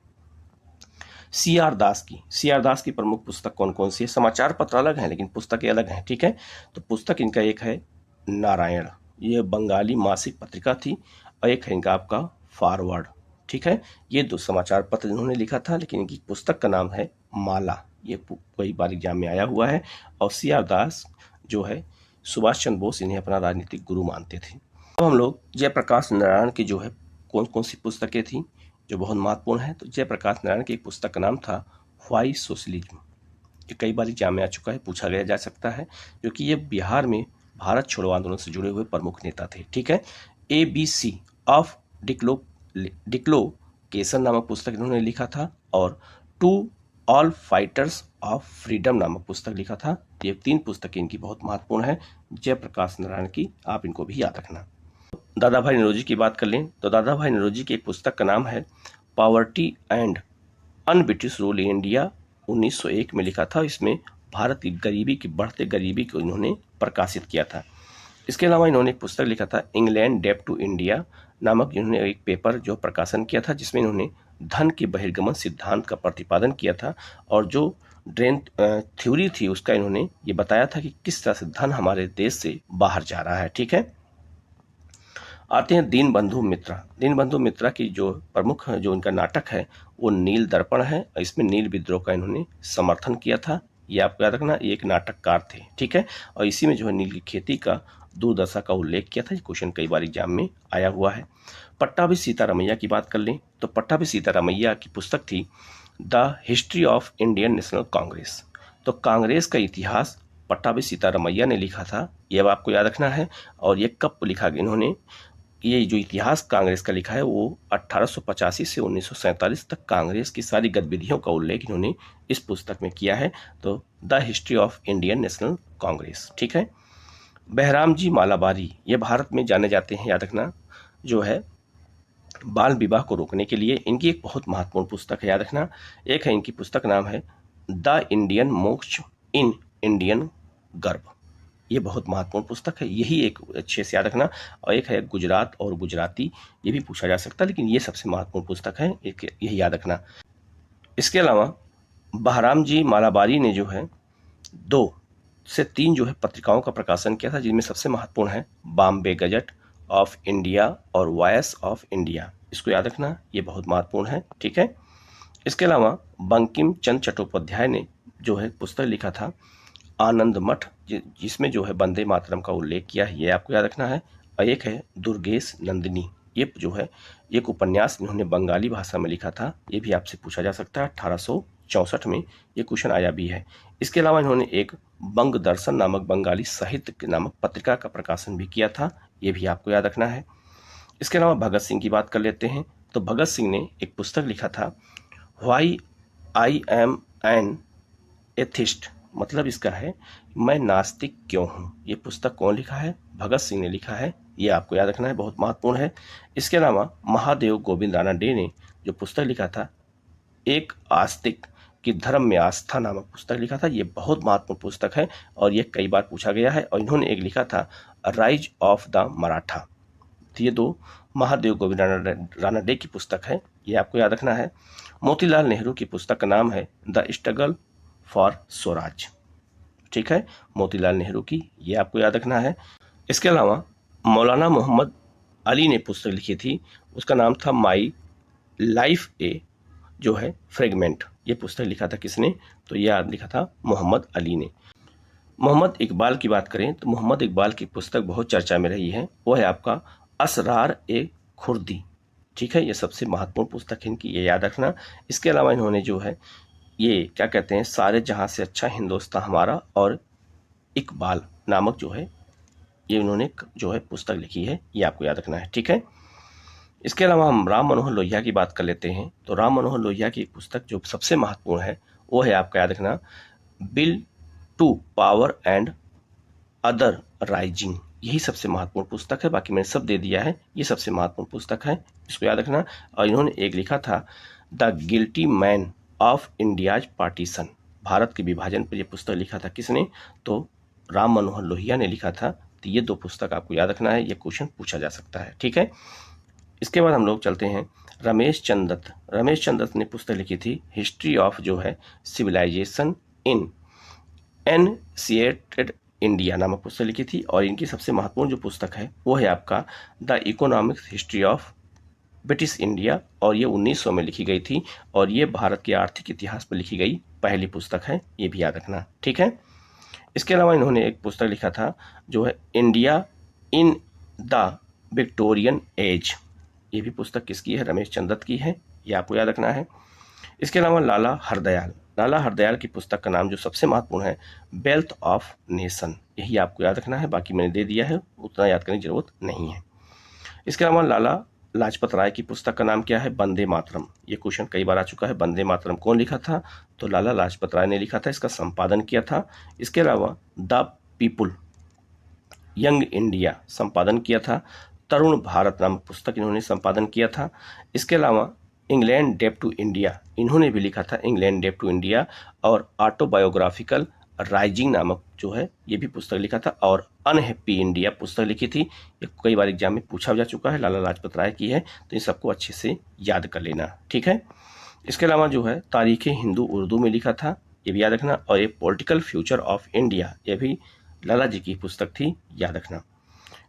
S2: C.R. दास की प्रमुख पुस्तक कौन कौन सी है, समाचार पत्र अलग हैं लेकिन पुस्तकें अलग हैं, ठीक है। तो पुस्तक इनका एक है नारायण, ये बंगाली मासिक पत्रिका थी, और एक है इनका आपका फॉरवर्ड, ठीक है। ये दो समाचार पत्र इन्होंने लिखा था, लेकिन इनकी पुस्तक का नाम है माला, ये कई बार एग्जाम में आया हुआ है। और C.R. दास जो है सुभाष चंद्र बोस इन्हें अपना राजनीतिक गुरु मानते थे। अब हम लोग जयप्रकाश नारायण की जो है कौन कौन सी पुस्तकें थी जो बहुत महत्वपूर्ण है, तो जयप्रकाश नारायण की एक पुस्तक का नाम था व्हाई सोशलिज्म, ये कई बार एग्जाम में आ चुका है, पूछा गया जा सकता है, क्योंकि ये बिहार में भारत छोड़ो आंदोलन से जुड़े हुए प्रमुख नेता थे, ठीक है। ABC ऑफ डिक्लोकेशन नामक पुस्तक इन्होंने लिखा था, और to all fighters of freedom नामक पुस्तक लिखा था। ये तीन पुस्तकें इनकी बहुत महत्वपूर्ण है जयप्रकाश नारायण की, आप इनको भी याद रखना। दादा भाई नौरोजी की बात कर लें तो दादा भाई नौरोजी की एक पुस्तक का नाम है poverty and un British rule in India, 1901 में लिखा था। इसमें भारत की बढ़ते गरीबी को इन्होंने प्रकाशित किया था। इसके अलावा इन्होंने एक पुस्तक लिखा था इंग्लैंड डेप टू इंडिया नामक, इन्होंने एक पेपर जो प्रकाशन किया था, जिसमें इन्होंने धन के बहिर्गमन सिद्धांत का प्रतिपादन किया था, और जो ड्रेन थ्योरी थी उसका इन्होंने ये बताया था कि किस तरह से धन हमारे देश से बाहर जा रहा है, ठीक है। आते हैं दीनबंधु मित्रा की जो प्रमुख जो इनका नाटक है वो नील दर्पण है। इसमें नील विद्रोह का इन्होंने समर्थन किया था, ये आपको याद रखना, ये एक नाटककार थे, ठीक है। और इसी में जो है नील की खेती का दूरदर्शा का उल्लेख किया था। ये क्वेश्चन कई बार एग्जाम में आया हुआ है। पट्टाभी सीतारामैया की बात कर लें तो पट्टाभी सीतारामैया की पुस्तक थी the history of Indian national Congress. तो कांग्रेस का इतिहास पट्टाभी सीतारामैया ने लिखा था, ये अब आपको याद रखना है। और ये कब लिखा गया इन्होंने, ये जो इतिहास कांग्रेस का लिखा है वो 1885 से 1947 तक कांग्रेस की सारी गतिविधियों का उल्लेख इन्होंने इस पुस्तक में किया है। तो the history of Indian national Congress, ठीक है। बहराम जी मालाबारी, ये भारत में जाने जाते हैं, याद रखना, जो है बाल विवाह को रोकने के लिए। इनकी एक बहुत महत्वपूर्ण पुस्तक है, याद रखना। एक है इनकी पुस्तक नाम है द इंडियन मोक्ष इन इंडियन गर्भ। ये बहुत महत्वपूर्ण पुस्तक है, यही एक अच्छे से याद रखना। और एक है गुजरात और गुजराती, ये भी पूछा जा सकता है, लेकिन ये सबसे महत्वपूर्ण पुस्तक है, यही याद रखना। इसके अलावा बहराम जी मालाबारी ने जो है 2 से 3 जो है पत्रिकाओं का प्रकाशन किया था, जिनमें सबसे महत्वपूर्ण है बॉम्बे गजट ऑफ इंडिया और वॉइस ऑफ इंडिया। इसको याद रखना, ये बहुत महत्वपूर्ण है, ठीक है। इसके अलावा बंकिम चंद्र चट्टोपाध्याय ने जो है पुस्तक लिखा था आनंद मठ, जिसमें जो है वंदे मातरम का उल्लेख किया है, ये आपको याद रखना है। और एक है दुर्गेश नंदिनी, ये जो है एक उपन्यास इन्होंने बंगाली भाषा में लिखा था, ये भी आपसे पूछा जा सकता है। 1864 में ये क्वेश्चन आया भी है। इसके अलावा इन्होंने एक बंग दर्शन नामक बंगाली साहित्य नामक पत्रिका का प्रकाशन भी किया था, ये भी आपको याद रखना है। इसके अलावा भगत सिंह की बात कर लेते हैं। तो भगत सिंह ने एक पुस्तक लिखा था why I am an atheist, मतलब इसका है मैं नास्तिक क्यों हूँ। ये पुस्तक कौन लिखा है, भगत सिंह ने लिखा है, ये आपको याद रखना है, बहुत महत्वपूर्ण है। इसके अलावा महादेव गोविंद राणा डे ने जो पुस्तक लिखा था एक आस्तिक की धर्म में आस्था नामक पुस्तक लिखा था, ये बहुत महत्वपूर्ण पुस्तक है और ये कई बार पूछा गया है। और इन्होंने एक लिखा था राइज ऑफ द मराठा। तो ये 2 महादेव गोविंद राणा डे की पुस्तक है, ये आपको याद रखना है। मोतीलाल नेहरू की पुस्तक का नाम है द स्ट्रगल फॉर स्वराज, ठीक है, मोतीलाल नेहरू की, ये आपको याद रखना है। इसके अलावा मौलाना मोहम्मद अली ने पुस्तक लिखी थी, उसका नाम था माई लाइफ ए जो है फ्रेगमेंट। ये पुस्तक लिखा था किसने, तो यह लिखा था मोहम्मद अली ने। मोहम्मद इकबाल की बात करें तो मोहम्मद इकबाल की पुस्तक बहुत चर्चा में रही है, वो है आपका असरार ए खुर्दी, ठीक है, ये सबसे महत्वपूर्ण पुस्तक है इनकी, ये याद रखना। इसके अलावा इन्होंने जो है ये क्या कहते हैं सारे जहां से अच्छा हिंदुस्तान हमारा और इकबाल नामक जो है ये इन्होंने जो है पुस्तक लिखी है, ये आपको याद रखना है, ठीक है। इसके अलावा हम राम मनोहर लोहिया की बात कर लेते हैं। तो राम मनोहर लोहिया की एक पुस्तक जो सबसे महत्वपूर्ण है वो है आपका याद रखना bill to power and other rising, यही सबसे महत्वपूर्ण पुस्तक है, बाकी मैंने सब दे दिया है, ये सबसे महत्वपूर्ण पुस्तक है, इसको याद रखना। और इन्होंने एक लिखा था the guilty man of India's partition, Bharat के विभाजन पर यह पुस्तक लिखा था किसने, तो राम मनोहर लोहिया ने लिखा था। तो ये 2 पुस्तक आपको याद रखना है, ये क्वेश्चन पूछा जा सकता है, ठीक है। इसके बाद हम लोग चलते हैं रमेश चंद्र दत्त। रमेश चंद्र दत्त ने पुस्तक लिखी थी हिस्ट्री ऑफ जो है सिविलाइजेशन इन एनशिएटेड इंडिया नामक पुस्तक लिखी थी। और इनकी सबसे महत्वपूर्ण जो पुस्तक है वो है आपका the economic history of British India, और ये 1900 में लिखी गई थी और ये भारत के आर्थिक इतिहास पर लिखी गई पहली पुस्तक है, ये भी याद रखना, ठीक है। इसके अलावा इन्होंने एक पुस्तक लिखा था जो है India in the Victorian age, ये भी पुस्तक किसकी है, रमेश चंद्र दत्त की है, ये आपको याद रखना है। इसके अलावा लाला हरदयाल की पुस्तक का नाम जो सबसे महत्वपूर्ण है वेल्थ ऑफ नेशन, यही आपको याद रखना है, बाकी मैंने दे दिया है, उतना याद करने की जरूरत नहीं है। इसके अलावा लाला लाजपत राय की पुस्तक का नाम क्या है, वंदे मातरम, ये क्वेश्चन कई बार आ चुका है। वंदे मातरम कौन लिखा था, तो लाला लाजपत राय ने लिखा था, इसका संपादन किया था। इसके अलावा द पीपुल यंग इंडिया संपादन किया था। तरुण भारत नामक पुस्तक इन्होंने संपादन किया था। इसके अलावा इंग्लैंड डेप टू इंडिया इन्होंने भी लिखा था, इंग्लैंड डेप टू इंडिया, और ऑटोबायोग्राफिकल राइजिंग नामक जो है ये भी पुस्तक लिखा था। और अनहैप्पी इंडिया पुस्तक लिखी थी, ये कई बार एग्जाम में पूछा जा चुका है, लाला लाजपत राय की है, तो इन सबको अच्छे से याद कर लेना, ठीक है। इसके अलावा जो है तारीख हिंदू उर्दू में लिखा था, ये भी याद रखना। और ये पॉलिटिकल फ्यूचर ऑफ इंडिया, ये भी लाला जी की पुस्तक थी, याद रखना।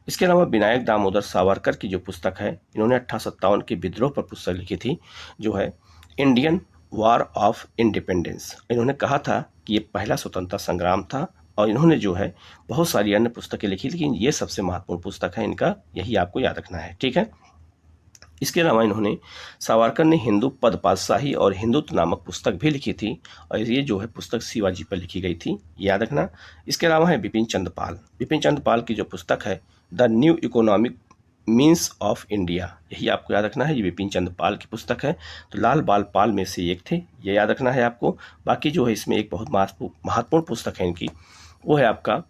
S2: इसके अलावा विनायक दामोदर सावरकर की जो पुस्तक है, इन्होंने 1857 के विद्रोह पर पुस्तक लिखी थी जो है इंडियन वॉर ऑफ इंडिपेंडेंस। इन्होंने कहा था कि ये पहला स्वतंत्रता संग्राम था, और इन्होंने जो है बहुत सारी अन्य पुस्तकें लिखी, लेकिन ये सबसे महत्वपूर्ण पुस्तक है इनका, यही आपको याद रखना है, ठीक है। इसके अलावा इन्होंने सावरकर ने हिंदू पद पातशाही और हिंदुत्व नामक पुस्तक भी लिखी थी, और ये जो है पुस्तक शिवाजी पर लिखी गई थी, याद रखना। इसके अलावा है बिपिन चंद्र पाल। बिपिन चंद्र पाल की जो पुस्तक है the new economic means of India, यही आपको याद रखना है, ये बिपिन चंद्र पाल की पुस्तक है। तो लाल बाल पाल में से एक थे, ये याद रखना है आपको। बाकी जो है इसमें एक बहुत महत्वपूर्ण पुस्तक है इनकी, वो है आपका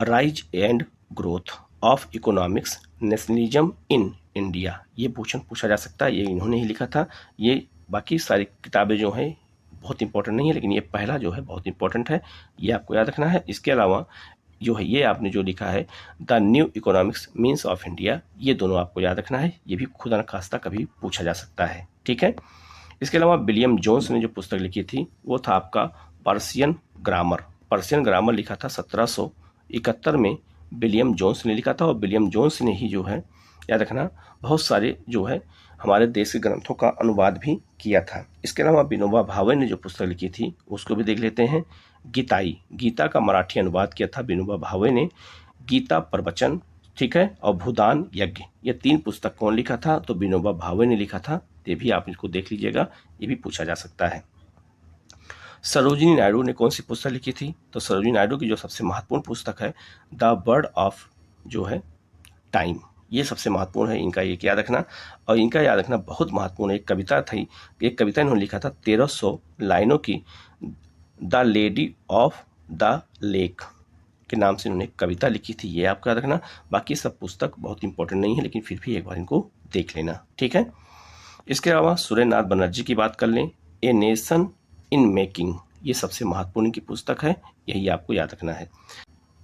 S2: rise and growth of economics nationalism in India. ये क्वेश्चन पूछा जा सकता है, ये इन्होंने ही लिखा था। ये बाकी सारी किताबें जो हैं बहुत इंपॉर्टेंट नहीं है, लेकिन ये पहला जो है बहुत इंपॉर्टेंट है, ये आपको याद रखना है। इसके अलावा जो है ये आपने जो लिखा है the new economics means of India, ये दोनों आपको याद रखना है, ये भी खुदा न खास्ता कभी पूछा जा सकता है, ठीक है। इसके अलावा विलियम जोन्स ने जो पुस्तक लिखी थी वो था आपका पर्शियन ग्रामर। पर्शियन ग्रामर लिखा था 1771 में विलियम जोन्स ने लिखा था, और विलियम जोन्स ने ही जो है याद रखना बहुत सारे जो है हमारे देश के ग्रंथों का अनुवाद भी किया था। इसके अलावा विनोबा भावे ने जो पुस्तक लिखी थी उसको भी देख लेते हैं। गीताई, गीता का मराठी अनुवाद किया था विनोबा भावे ने। गीता प्रवचन, ठीक है, और भूदान यज्ञ, ये 3 पुस्तक कौन लिखा था? तो विनोबा भावे ने लिखा था। ये भी आप इसको देख लीजिएगा, ये भी पूछा जा सकता है। सरोजिनी नायडू ने कौन सी पुस्तक लिखी थी? तो सरोजिनी नायडू की जो सबसे महत्वपूर्ण पुस्तक है द बर्ड ऑफ जो है टाइम, ये सबसे महत्वपूर्ण है इनका, ये याद रखना। और इनका याद रखना बहुत महत्वपूर्ण है। एक कविता थी, एक कविता इन्होंने लिखा था 1300 लाइनों की, the lady of the lake के नाम से इन्होंने कविता लिखी थी, ये आपको याद रखना। बाकी सब पुस्तक बहुत इंपॉर्टेंट नहीं है, लेकिन फिर भी एक बार इनको देख लेना, ठीक है। इसके अलावा सुरेंद्रनाथ बनर्जी की बात कर लें, ए नेशन इन मेकिंग, ये सबसे महत्वपूर्ण की पुस्तक है, यही आपको याद रखना है।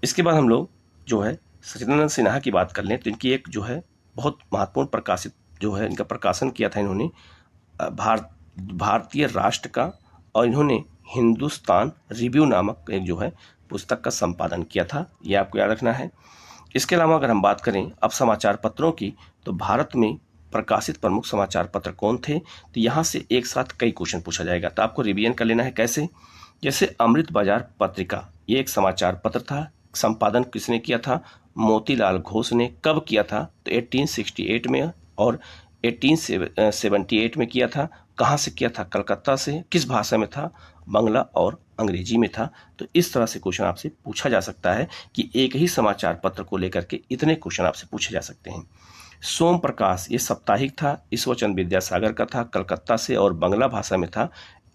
S2: इसके बाद हम लोग जो है सचिदानंद सिन्हा की बात कर लें, तो इनकी एक जो है बहुत महत्वपूर्ण प्रकाशित जो है इनका प्रकाशन किया था इन्होंने भारतीय राष्ट्र का, और इन्होंने हिंदुस्तान रिव्यू नामक एक जो है पुस्तक का संपादन किया था, ये आपको याद रखना है। इसके अलावा अगर हम बात करें अब समाचार पत्रों की, तो भारत में प्रकाशित प्रमुख समाचार पत्र कौन थे? तो यहाँ से एक साथ कई क्वेश्चन पूछा जाएगा, तो आपको रिवीजन कर लेना है। कैसे? जैसे अमृत बाजार पत्रिका, ये एक समाचार पत्र था, संपादन किसने किया था? मोतीलाल घोष ने। कब किया था? तो 1868 में और 1878 में किया था। कहाँ से किया था? कलकत्ता से। किस भाषा में था? बांग्ला और अंग्रेजी में था। तो इस तरह से क्वेश्चन आपसे पूछा जा सकता है कि एक ही समाचार पत्र को लेकर के इतने क्वेश्चन आपसे पूछे जा सकते हैं। सोम प्रकाश, ये साप्ताहिक था, ईश्वरचंद विद्यासागर का था, कलकत्ता से और बांग्ला भाषा में था,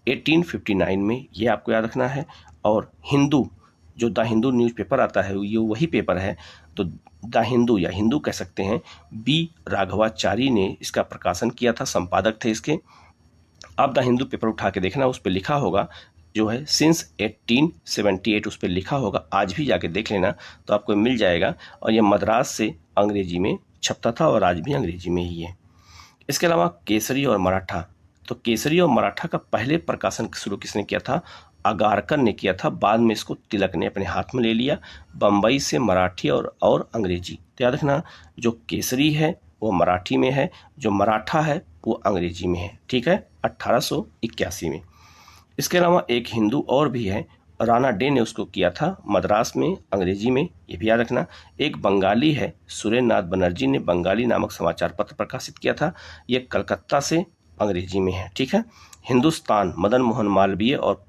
S2: 1859 में, ये आपको याद रखना है। और हिंदू, जो द हिंदू न्यूज़पेपर आता है ये वही पेपर है, तो द हिंदू या हिंदू कह सकते हैं, बी राघवाचारी ने इसका प्रकाशन किया था, संपादक थे इसके। आप द हिंदू पेपर उठा के देखना, उस पर लिखा होगा जो है सिंस 1878, उस पर लिखा होगा, आज भी जाके देख लेना तो आपको मिल जाएगा। और ये मद्रास से अंग्रेजी में छपता था और आज भी अंग्रेजी में ही है। इसके अलावा केसरी और मराठा, तो केसरी और मराठा का पहले प्रकाशन शुरू किसने किया था? अगारकर ने किया था, बाद में इसको तिलक ने अपने हाथ में ले लिया। बम्बई से मराठी और अंग्रेजी, तो याद रखना जो केसरी है वो मराठी में है, जो मराठा है वो अंग्रेजी में है, ठीक है, 1881 में। इसके अलावा एक हिंदू और भी है, राणा डे ने उसको किया था मद्रास में, अंग्रेजी में, ये भी याद रखना। एक बंगाली है, सुरेंद्रनाथ बनर्जी ने बंगाली नामक समाचार पत्र प्रकाशित किया था, ये कलकत्ता से, अंग्रेजी में है, ठीक है। हिंदुस्तान मदन मोहन मालवीय और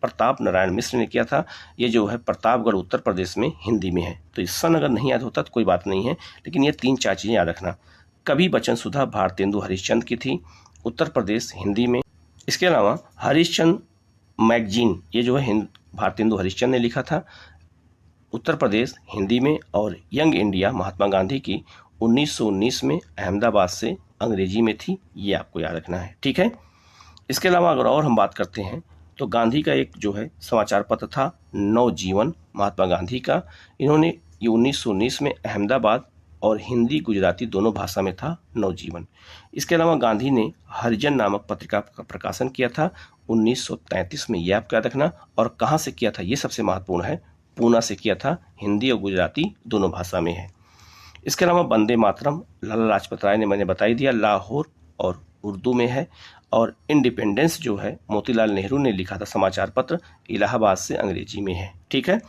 S2: प्रताप नारायण मिश्र ने किया था, ये जो है प्रतापगढ़ उत्तर प्रदेश में, हिंदी में है। तो इस सन अगर नहीं याद होता तो कोई बात नहीं है, लेकिन ये 3-4 चीज़ें याद रखना। कवि बचन सुधा भारतेंदु हरिश्चंद्र की थी, उत्तर प्रदेश, हिंदी में। इसके अलावा हरिश्चंद्र मैगजीन, ये जो है भारतेंदु हरिश्चंद्र ने लिखा था, उत्तर प्रदेश, हिंदी में। और यंग इंडिया महात्मा गांधी की 1919 में अहमदाबाद से, अंग्रेजी में थी, ये आपको याद रखना है, ठीक है। इसके अलावा अगर और हम बात करते हैं तो गांधी का एक जो है समाचार पत्र था नवजीवन, महात्मा गांधी का, इन्होंने ये 1919 में अहमदाबाद और हिंदी गुजराती दोनों भाषा में था नवजीवन। इसके अलावा गांधी ने हरिजन नामक पत्रिका का प्रकाशन किया था 1933 में, ये आपको याद रखना। और कहाँ से किया था ये सबसे महत्वपूर्ण है, पूना से किया था, हिंदी और गुजराती दोनों भाषा में है। इसके अलावा वंदे मातरम, लाला लाजपत राय ने मैंने बता ही दिया, लाहौर और उर्दू में है। और इंडिपेंडेंस जो है मोतीलाल नेहरू ने लिखा था समाचार पत्र, इलाहाबाद से अंग्रेजी में है। ठीक है।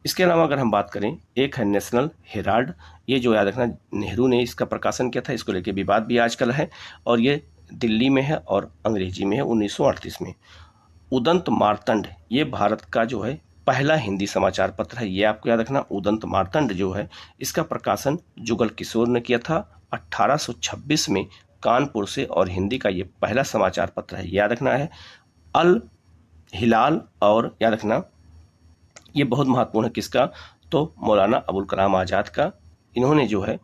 S2: इसके अलावा अगर हम बात करें, एक है नेशनल हेराल्ड, ये जो याद रखना नेहरू ने इसका प्रकाशन किया था, इसको लेकर विवाद भी आजकल है, और ये दिल्ली में है और अंग्रेजी में है 1938 में। उदंत मार्तंड, ये भारत का जो है पहला हिंदी समाचार पत्र है, ये आपको याद रखना। उदंत मार्तंड जो है इसका प्रकाशन जुगल किशोर ने किया था 1826 में कानपुर से, और हिंदी का ये पहला समाचार पत्र है, याद रखना है। अल हिलाल, और याद रखना ये बहुत महत्वपूर्ण है किसका, तो मौलाना अबुल कलाम आज़ाद का। इन्होंने जो है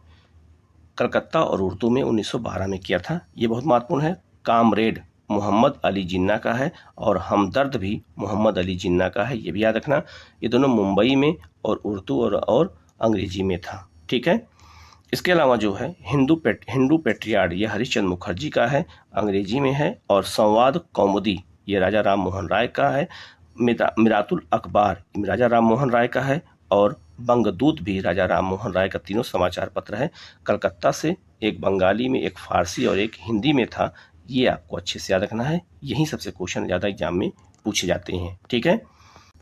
S2: कलकत्ता और उर्दू में 1912 में किया था, ये बहुत महत्वपूर्ण है। कामरेड मोहम्मद अली जिन्ना का है, और हमदर्द भी मोहम्मद अली जिन्ना का है, ये भी याद रखना। ये दोनों मुंबई में और उर्दू और अंग्रेजी में था। ठीक है। इसके अलावा जो है हिंदू पेट्रियार्ड, ये हरिश्चंद्र मुखर्जी का है, अंग्रेजी में है। और संवाद कौमुदी, ये राजा राम मोहन राय का है। मिरातुल अखबार राजा राम मोहन राय का है, और बंगदूत भी राजा राम मोहन राय का। तीनों समाचार पत्र है कलकत्ता से, एक बंगाली में, एक फारसी और एक हिंदी में था। ये आपको अच्छे से याद रखना है, यही सबसे क्वेश्चन ज़्यादा एग्जाम में पूछे जाते हैं। ठीक है।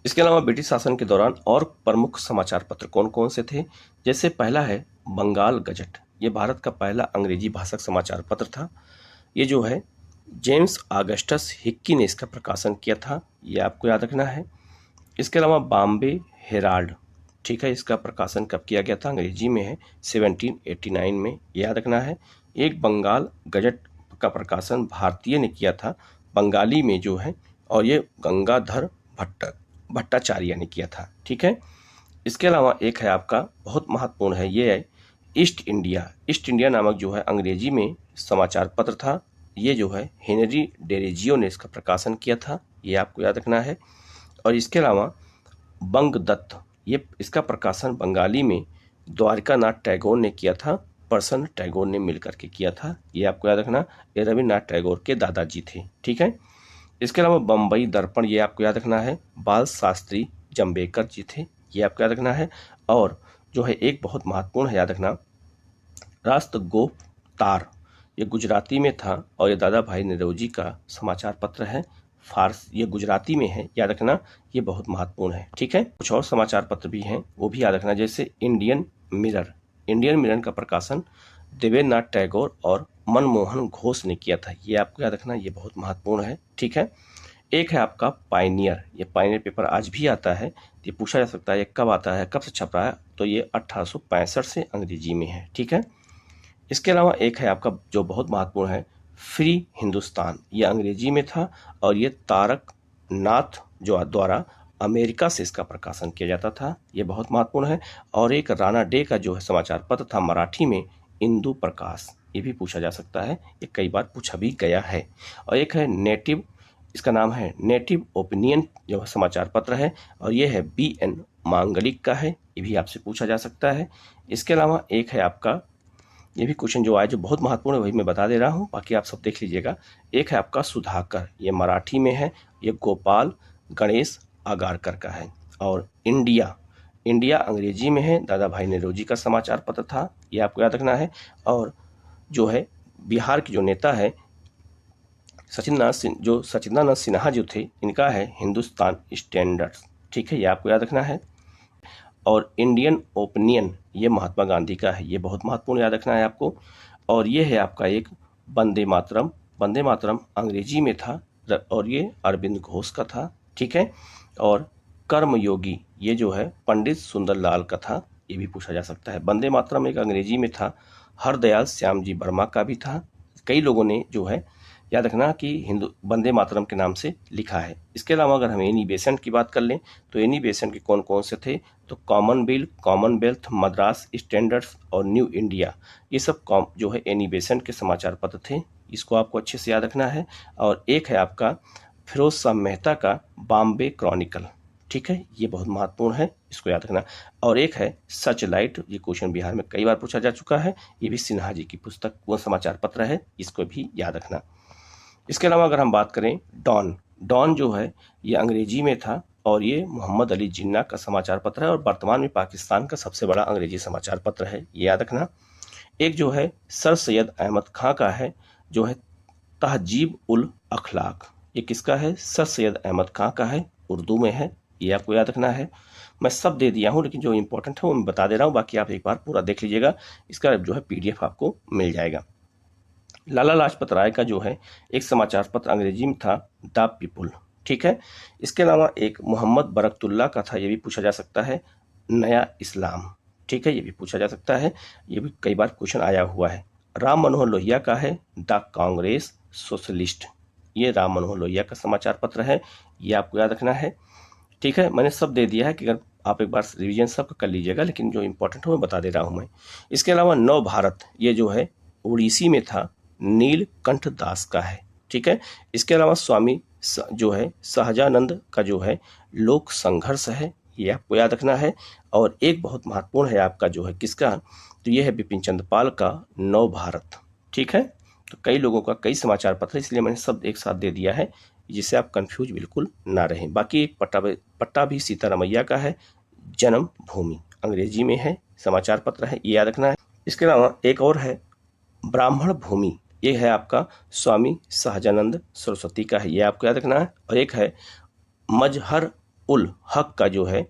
S2: इसके अलावा ब्रिटिश शासन के दौरान और प्रमुख समाचार पत्र कौन कौन से थे, जैसे पहला है बंगाल गजट, ये भारत का पहला अंग्रेजी भाषक समाचार पत्र था। ये जो है जेम्स ऑगस्टस हिक्की ने इसका प्रकाशन किया था, ये आपको याद रखना है। इसके अलावा बॉम्बे हेराल्ड, ठीक है, इसका प्रकाशन कब किया गया था, अंग्रेजी में है 1789 में, याद रखना है। एक बंगाल गजट का प्रकाशन भारतीय ने किया था, बंगाली में जो है, और ये गंगाधर भट्टाचार्य ने किया था। ठीक है। इसके अलावा एक है आपका बहुत महत्वपूर्ण है, ये है ईस्ट इंडिया नामक जो है अंग्रेजी में समाचार पत्र था। ये जो है हेनरी डेरेजियो ने इसका प्रकाशन किया था, ये आपको याद रखना है। और इसके अलावा बंगदत्त, ये इसका प्रकाशन बंगाली में द्वारकानाथ टैगोर ने किया था, प्रसन्न टैगोर ने मिलकर के किया था, ये आपको याद रखना। ये रविन्द्रनाथ टैगोर के दादाजी थे। ठीक है। इसके अलावा बम्बई दर्पण, ये आपको याद रखना है, बाल शास्त्री जम्बेकर जी थे, ये आपको याद रखना है। और जो है एक बहुत महत्वपूर्ण है, याद रखना, राष्ट्रगोपतार, ये गुजराती में था, और ये दादा भाई नौरोजी का समाचार पत्र है, ये गुजराती में है, याद रखना, ये बहुत महत्वपूर्ण है। ठीक है। कुछ और समाचार पत्र भी हैं, वो भी याद रखना, जैसे इंडियन मिरर का प्रकाशन देवेंद्र नाथ टैगोर और मनमोहन घोष ने किया था, ये आपको याद रखना, ये बहुत महत्वपूर्ण है। ठीक है। एक है आपका पायनियर, ये पायनियर पेपर आज भी आता है, ये पूछा जा सकता है ये कब आता है, कब से छप रहा है, तो ये 1865 से अंग्रेजी में है। ठीक है। इसके अलावा एक है आपका जो बहुत महत्वपूर्ण है, फ्री हिंदुस्तान, ये अंग्रेजी में था, और ये तारक नाथ जो द्वारा अमेरिका से इसका प्रकाशन किया जाता था, ये बहुत महत्वपूर्ण है। और एक राणा डे का जो है समाचार पत्र था मराठी में, इंदु प्रकाश, ये भी पूछा जा सकता है, ये कई बार पूछा भी गया है। और एक है नेटिव, इसका नाम है नेटिव ओपिनियन जो समाचार पत्र है, और ये है BN मांगलिक का है, ये भी आपसे पूछा जा सकता है। इसके अलावा एक है आपका, ये भी क्वेश्चन जो आए जो बहुत महत्वपूर्ण है वही मैं बता दे रहा हूँ, बाकी आप सब देख लीजिएगा। एक है आपका सुधाकर, ये मराठी में है, ये गोपाल गणेश आगारकर का है। और इंडिया अंग्रेजी में है, दादा भाई नौरोजी का समाचार पत्र था, ये आपको याद रखना है। और जो है बिहार के जो नेता है सचिदानंद सिन्हा जो थे, इनका है हिंदुस्तान स्टैंडर्ड। ठीक है, ये आपको याद रखना है। और इंडियन ओपिनियन, ये महात्मा गांधी का है, ये बहुत महत्वपूर्ण याद रखना है आपको। और ये है आपका एक वंदे मातरम अंग्रेजी में था, और ये अरविंद घोष का था। ठीक है। और कर्मयोगी, ये जो है पंडित सुंदरलाल का था, ये भी पूछा जा सकता है। वंदे मातरम एक अंग्रेजी में था, हरदयाल श्यामजी वर्मा का भी था। कई लोगों ने जो है याद रखना कि वंदे मातरम के नाम से लिखा है। इसके अलावा अगर हम एनी बेसेंट की बात कर लें, तो एनी बेसेंट के कौन कौन से थे, तो कॉमनवेल्थ, मद्रास स्टैंडर्ड्स और न्यू इंडिया, ये सब जो है एनी बेसेंट के समाचार पत्र थे, इसको आपको अच्छे से याद रखना है। और एक है आपका फिरोज शाह मेहता का बॉम्बे क्रॉनिकल, ठीक है, ये बहुत महत्वपूर्ण है, इसको याद रखना। और एक है सच लाइट, ये क्वेश्चन बिहार में कई बार पूछा जा चुका है, ये भी सिन्हा जी की पुस्तक वो समाचार पत्र है, इसको भी याद रखना। इसके अलावा अगर हम बात करें डॉन जो है ये अंग्रेजी में था, और ये मोहम्मद अली जिन्ना का समाचार पत्र है, और वर्तमान में पाकिस्तान का सबसे बड़ा अंग्रेजी समाचार पत्र है, ये याद रखना। एक जो है सर सैयद अहमद खां का है, जो है तहजीब उल अखलाक, ये किसका है? सर सैयद अहमद खां का है, उर्दू में है, ये आपको याद रखना है। मैं सब दे दिया हूँ, लेकिन जो इंपॉर्टेंट है वो मैं बता दे रहा हूँ, बाकी आप एक बार पूरा देख लीजिएगा, इसका जो है PDF आपको मिल जाएगा। लाला लाजपत राय का जो है एक समाचार पत्र अंग्रेजी में था, द पीपुल, ठीक है। इसके अलावा एक मोहम्मद बरकतुल्ला का था, ये भी पूछा जा सकता है, नया इस्लाम, ठीक है, ये भी पूछा जा सकता है, ये भी कई बार क्वेश्चन आया हुआ है। राम मनोहर लोहिया का है द कांग्रेस सोशलिस्ट, ये राम मनोहर लोहिया का समाचार पत्र है, ये आपको याद रखना है, ठीक है। मैंने सब दे दिया है कि अगर आप एक बार रिवीजन सब कर लीजिएगा, लेकिन जो इंपॉर्टेंट है वो बता दे रहा हूँ मैं। इसके अलावा नव भारत, ये जो है उड़ीसी में था, नीलकंठ दास का है, ठीक है। इसके अलावा स्वामी जो है सहजानंद का जो है लोक संघर्ष है, ये आपको याद रखना है। और एक बहुत महत्वपूर्ण है आपका जो है किसका, तो ये है बिपिन चंद्र पाल का नव भारत, ठीक है। तो कई लोगों का कई समाचार पत्र, इसलिए मैंने सब एक साथ दे दिया है, जिससे आप कंफ्यूज बिल्कुल ना रहें। बाकी एक पट्टा भी सीतारामैया का है, जन्म भूमि, अंग्रेजी में है, समाचार पत्र है, ये याद रखना है। इसके अलावा एक और है ब्राह्मण भूमि, ये है आपका स्वामी सहजानंद सरस्वती का है, ये आपको याद रखना है। और एक है मजहर उल हक का जो है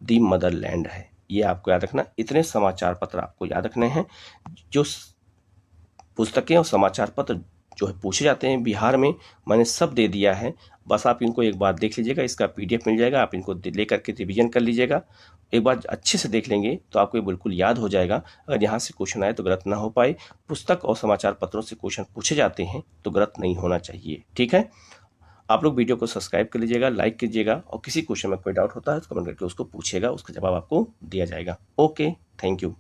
S2: दी मदरलैंड है, ये आपको याद रखना। इतने समाचार पत्र आपको याद रखने हैं। जो पुस्तकें और समाचार पत्र जो है पूछे जाते हैं बिहार में, मैंने सब दे दिया है, बस आप इनको एक बार देख लीजिएगा, इसका PDF मिल जाएगा, आप इनको लेकर के रिवीजन कर लीजिएगा। एक बार अच्छे से देख लेंगे तो आपको ये बिल्कुल याद हो जाएगा। अगर यहाँ से क्वेश्चन आए तो गलत ना हो पाए, पुस्तक और समाचार पत्रों से क्वेश्चन पूछे जाते हैं तो गलत नहीं होना चाहिए, ठीक है। आप लोग वीडियो को सब्सक्राइब कर लीजिएगा, लाइक कीजिएगा, और किसी क्वेश्चन में कोई डाउट होता है तो कमेंट करके उसको पूछिएगा, उसका जवाब आपको दिया जाएगा। Okay, thank you.